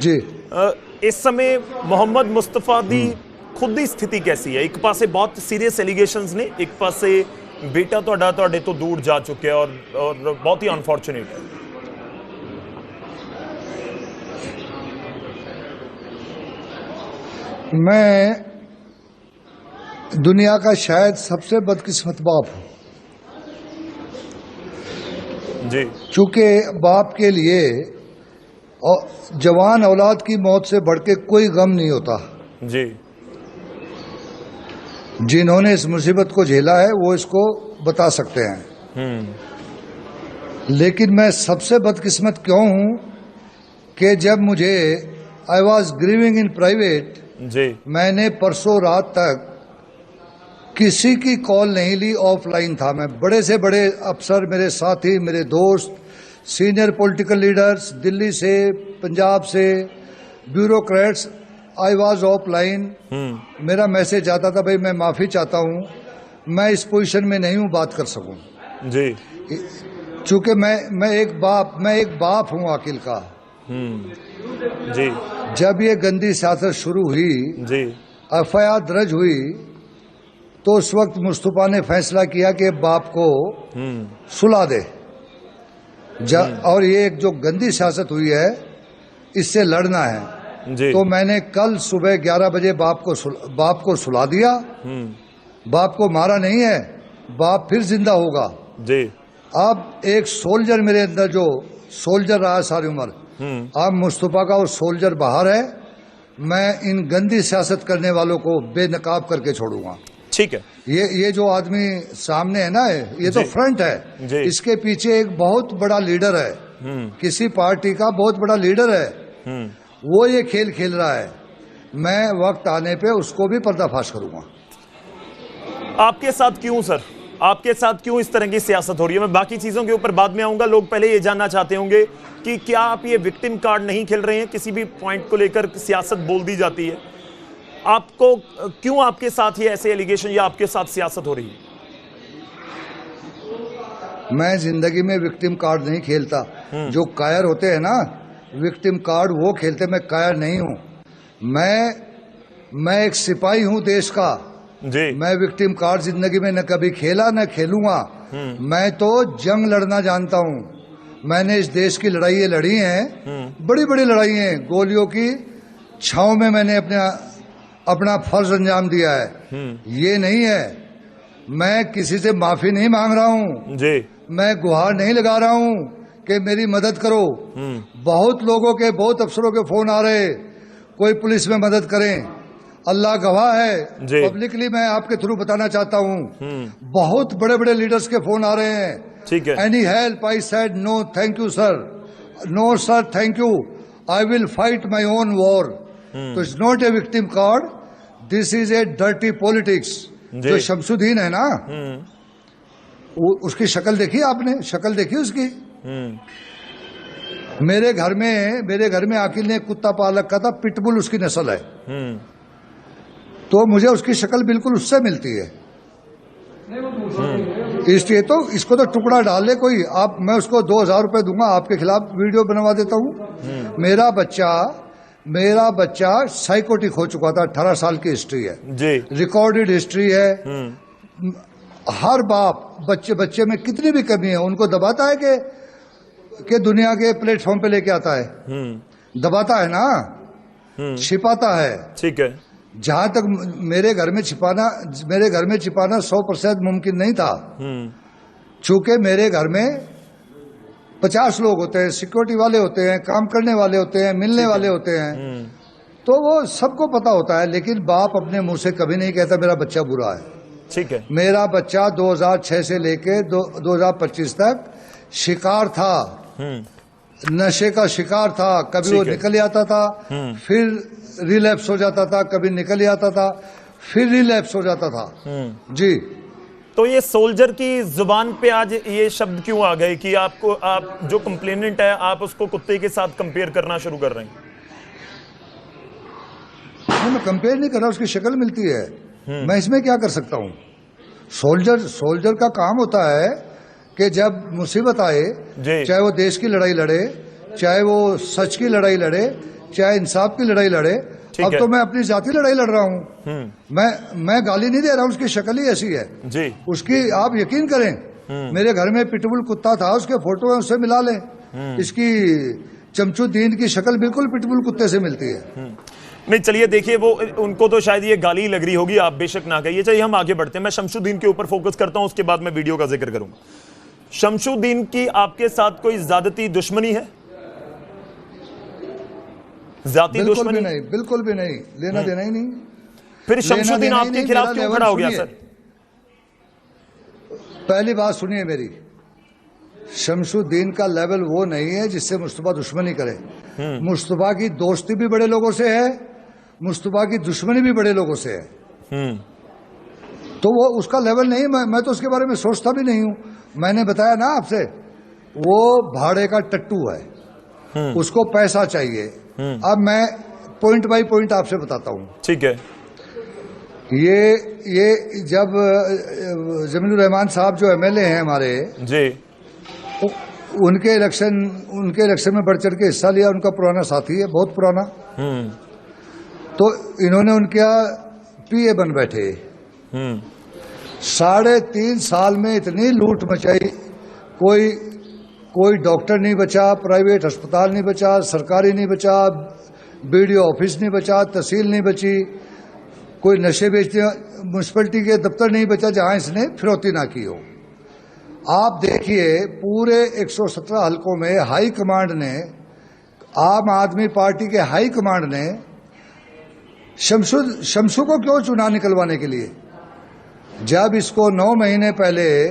जी इस समय मोहम्मद मुस्तफा दी खुद ਦੀ स्थिति कैसी है? एक पासे बहुत सीरियस एलिगेशंस ने, एक पासे बेटा ਤੁਹਾਡੇ ਤੋਂ दूर जा चुके हैं और बहुत ही अनफॉर्चुनेट है। मैं दुनिया का शायद सबसे बदकिस्मत बाप हूं जी, चूंकि बाप के लिए और जवान औलाद की मौत से बढ़ के कोई गम नहीं होता। जी, जिन्होंने इस मुसीबत को झेला है वो इसको बता सकते हैं। लेकिन मैं सबसे बदकिस्मत क्यों हूं कि जब मुझे I was grieving in private, जी, मैंने परसों रात तक किसी की कॉल नहीं ली, ऑफलाइन था मैं। बड़े से बड़े अफसर, मेरे साथी, मेरे दोस्त, सीनियर पॉलिटिकल लीडर्स, दिल्ली से, पंजाब से, ब्यूरोक्रेट्स, आई वाज ऑफलाइन। मेरा मैसेज आता था, भाई मैं माफ़ी चाहता हूँ, मैं इस पोजीशन में नहीं हूँ बात कर सकूँ। जी, चूँकि मैं एक बाप हूँ आकिल का। जी, जब ये गंदी सियासत शुरू हुई, जी, एफआईआर दर्ज हुई, तो उस वक्त मुस्तफा ने फैसला किया कि बाप को सुला दे। और ये एक जो गंदी सियासत हुई है, इससे लड़ना है। जी, तो मैंने कल सुबह 11 बजे बाप को सुला दिया। बाप को मारा नहीं है, बाप फिर जिंदा होगा। जी, अब एक सोल्जर मेरे अंदर, जो सोल्जर रहा है सारी उम्र, अब मुस्तफा का वो सोल्जर बाहर है। मैं इन गंदी सियासत करने वालों को बेनकाब करके छोड़ूंगा। ठीक है। ये जो आदमी सामने है ना, ये तो फ्रंट है। इसके पीछे एक बहुत बड़ा लीडर है, किसी पार्टी का बहुत बड़ा लीडर है। वो ये खेल खेल रहा है। मैं वक्त आने पे उसको भी पर्दाफाश करूंगा। आपके साथ क्यों सर, आपके साथ क्यों इस तरह की सियासत हो रही है? मैं बाकी चीजों के ऊपर बाद में आऊंगा। लोग पहले ये जानना चाहते होंगे कि क्या आप ये विक्टिम कार्ड नहीं खेल रहे हैं? किसी भी पॉइंट को लेकर सियासत बोल दी जाती है, आपको क्यों, आपके साथ ये ऐसे एलिगेशन या आपके साथ सियासत हो रही है? मैं जिंदगी में विक्टिम कार्ड नहीं खेलता। जो कायर होते हैं ना, विक्टिम कार्ड वो खेलते, मैं कायर नहीं हूं। मैं एक सिपाही हूं देश का। जी, मैं विक्टिम कार्ड जिंदगी में न कभी खेला न खेलूंगा। मैं तो जंग लड़ना जानता हूं। मैंने इस देश की लड़ाई लड़ी हैं, बड़ी बड़ी लड़ाई हैं। गोलियों की छांव में मैंने अपना फर्ज अंजाम दिया है। ये नहीं है, मैं किसी से माफी नहीं मांग रहा हूं। जी, मैं गुहार नहीं लगा रहा हूं कि मेरी मदद करो। बहुत लोगों के, बहुत अफसरों के फोन आ रहे, कोई पुलिस में मदद करें। अल्लाह गवाह है, पब्लिकली मैं आपके थ्रू बताना चाहता हूं, बहुत बड़े बड़े लीडर्स के फोन आ रहे हैं। ठीक है। Any help? I said no thank you sir, no sir thank you, I will fight my own war. तो it's not a victim card, this is a dirty politics. जो शमसुद्दीन है ना, उसकी शक्ल देखी आपने? शक्ल देखी उसकी? मेरे घर में आकिल ने कुत्ता पाल रखा था, पिटबुल उसकी नस्ल है। तो मुझे उसकी शक्ल बिल्कुल उससे मिलती है। इसलिए तो इसको तो टुकड़ा डाल ले कोई, आप, मैं उसको 2000 रुपए दूंगा, आपके खिलाफ वीडियो बनवा देता हूँ। मेरा बच्चा साइकोटिक हो चुका था, 18 साल की हिस्ट्री है जी, रिकॉर्डेड हिस्ट्री है। हर बाप बच्चे में कितनी भी कमी है उनको दबाता है कि दुनिया के प्लेटफॉर्म पे लेके आता है। दबाता है ना, छिपाता है। ठीक है। जहां तक मेरे घर में छिपाना 100% मुमकिन नहीं था। चूंकि मेरे घर में 50 लोग होते हैं, सिक्योरिटी वाले होते हैं, काम करने वाले होते हैं, मिलने वाले होते हैं, तो वो सबको पता होता है। लेकिन बाप अपने मुंह से कभी नहीं कहता मेरा बच्चा बुरा है। ठीक है। मेरा बच्चा 2006 से लेके 2025 तक शिकार था, नशे का शिकार था। कभी वो निकल आता था, फिर रिलैप्स हो जाता था, कभी निकल आता था, फिर रिलैप्स हो जाता था। जी, तो ये सोल्जर की जुबान पे आज ये शब्द क्यों आ गए कि आप जो कंप्लेनेंट है, आप उसको कुत्ते के साथ कंपेयर करना शुरू कर रहे हैं? मैं कंपेयर नहीं कर रहा, उसकी शक्ल मिलती है। मैं इसमें क्या कर सकता हूँ? सोल्जर का काम होता है कि जब मुसीबत आए, चाहे वो देश की लड़ाई लड़े, चाहे वो सच की लड़ाई लड़े, चाहे इंसाफ की लड़ाई लड़े। अब है। तो मैं अपनी जाति लड़ाई लड़ रहा हूँ। मैं गाली नहीं दे रहा हूँ, उसकी शक्ल ही ऐसी है जी। उसकी, आप यकीन करें मेरे घर में पिटबुल कुत्ता था, उसके फोटो है, उससे मिला ले। इसकी शमशुद्दीन की शक्ल बिल्कुल पिटबुल कुत्ते से मिलती है। नहीं चलिए देखिए, वो उनको तो शायद ये गाली लग रही होगी, आप बेशक ना कहिए। चलिए हम आगे बढ़ते हैं, मैं शमशुद्दीन के ऊपर फोकस करता हूं, उसके बाद मैं वीडियो का जिक्र करूंगा। शमशुद्दीन की आपके साथ कोई ज्यादती दुश्मनी है? जाती दुश्मनी? नहीं, बिल्कुल भी नहीं, लेना देना ही नहीं। फिर शमशुद्दीन आपके खिलाफ क्यों खड़ा हो गया सर? पहली बात सुनिए मेरी, शमशुद्दीन का लेवल वो नहीं है जिससे मुस्तफा दुश्मनी करे। मुस्तफा की दोस्ती भी बड़े लोगों से है, मुस्तफा की दुश्मनी भी बड़े लोगों से है। तो वो उसका लेवल नहीं, मैं तो उसके बारे में सोचता भी नहीं हूं। मैंने बताया ना आपसे, वो भाड़े का टट्टू है, उसको पैसा चाहिए। अब मैं पॉइंट बाय पॉइंट आपसे बताता हूं। ठीक है। ये जब जमीलुर रहमान साहब जो एमएलए हैं हमारे जी, उनके इलेक्शन में बढ़ चढ़ के हिस्सा लिया। उनका पुराना साथी है, बहुत पुराना। तो इन्होंने उनका पीए बन बैठे। 3.5 साल में इतनी लूट मचाई, कोई डॉक्टर नहीं बचा, प्राइवेट अस्पताल नहीं बचा, सरकारी नहीं बचा, बीडीओ ऑफिस नहीं बचा, तहसील नहीं बची, कोई नशे बेचने म्यूनसिपैलिटी के दफ्तर नहीं बचा जहां इसने फिरौती ना की हो। आप देखिए पूरे 117 हलकों में हाई कमांड ने, आम आदमी पार्टी के हाई कमांड ने शमशु को क्यों चुना निकलवाने के लिए? जब इसको 9 महीने पहले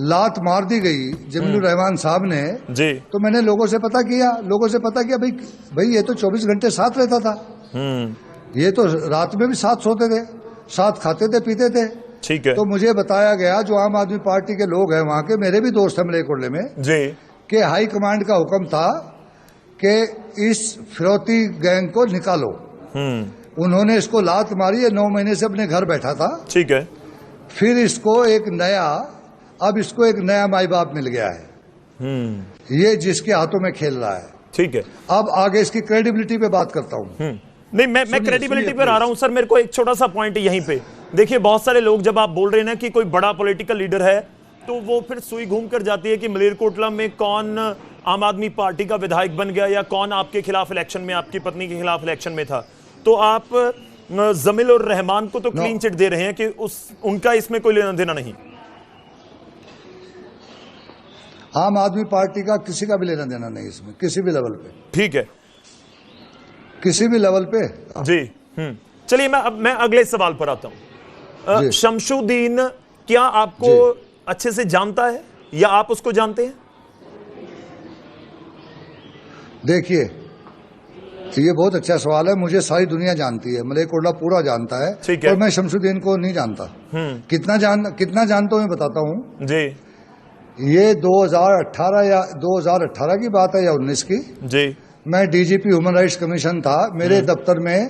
लात मार दी गई जमीलुर रहमान साहब ने जी, तो मैंने लोगों से पता किया भाई ये तो 24 घंटे साथ रहता था, ये तो रात में भी साथ सोते थे, साथ खाते थे, पीते थे। ठीक है। तो मुझे बताया गया, जो आम आदमी पार्टी के लोग हैं वहां के, मेरे भी दोस्त हैं मलेरकोटले में जी, कि हाई कमांड का हुक्म था कि इस फिरौती गैंग को निकालो। उन्होंने इसको लात मारी है, 9 महीने से अपने घर बैठा था। ठीक है। फिर इसको एक नया माई बाप मिल गया है, ये जिसके हाथों में खेल रहा है। ठीक है। अब आगे इसकी क्रेडिबिलिटी पे बात करता हूं। नहीं, मैं क्रेडिबिलिटी पर आ रहा हूं सर। मेरे को एक छोटा सा पॉइंट यहीं पे देखिए, बहुत सारे लोग जब आप बोल रहे हैं ना कि कोई बड़ा पॉलिटिकल लीडर है, तो वो फिर सुई घूम कर जाती है कि मलेरकोटला में कौन आम आदमी पार्टी का विधायक बन गया या कौन आपके खिलाफ इलेक्शन में, आपकी पत्नी के खिलाफ इलेक्शन में था। तो आप जमीलुर रहमान को तो क्लीन चिट दे रहे हैं कि उनका इसमें कोई लेना देना नहीं। आम आदमी पार्टी का किसी का भी लेना देना नहीं इसमें, किसी भी लेवल पे। ठीक है, किसी भी लेवल पे जी। चलिए मैं अगले सवाल पर आता हूं। शमशुद्दीन क्या आपको अच्छे से जानता है या आप उसको जानते हैं? देखिए, ये बहुत अच्छा सवाल है। मुझे सारी दुनिया जानती है, मलेरकोटला पूरा जानता है, और मैं शमशुद्दीन को नहीं जानता। कितना जानता हूं मैं बताता हूं जी। ये 2018 की बात है या 19 की जी। मैं डीजीपी ह्यूमन राइट्स कमीशन था। मेरे दफ्तर में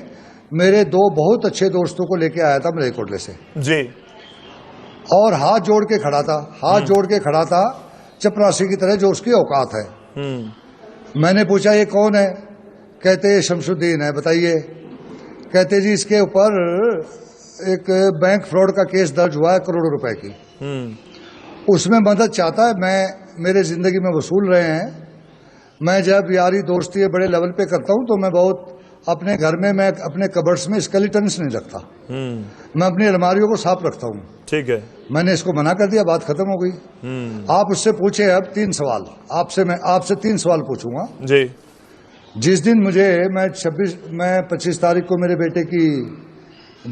मेरे 2 बहुत अच्छे दोस्तों को लेके आया था मलेरकोटले से जी, और हाथ जोड़ के खड़ा था चपरासी की तरह, जो उसकी औकात है। मैंने पूछा ये कौन है? कहते ये शमशुद्दीन है। बताइए? कहते जी इसके ऊपर एक बैंक फ्रॉड का केस दर्ज हुआ है, करोड़ों रुपए की, उसमें मदद चाहता है। मेरे जिंदगी में वसूल रहे हैं। मैं जब यारी दोस्ती बड़े लेवल पे करता हूं तो मैं बहुत अपने घर में, मैं अपने कबर्ड्स में स्केलेटन्स नहीं रखता, मैं अपनी अलमारियों को साफ रखता हूं। ठीक है। मैंने इसको मना कर दिया, बात खत्म हो गई। आप उससे पूछे अब 3 सवाल, मैं आपसे 3 सवाल पूछूंगा जी। जिस दिन मैं 25 तारीख को मेरे बेटे की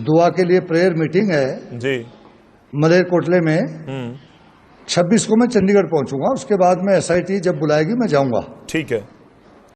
दुआ के लिए प्रेयर मीटिंग है जी मलेरकोटले में, 26 को मैं चंडीगढ़ पहुंचूंगा। उसके बाद में SIT जब बुलाएगी मैं जाऊंगा। ठीक है।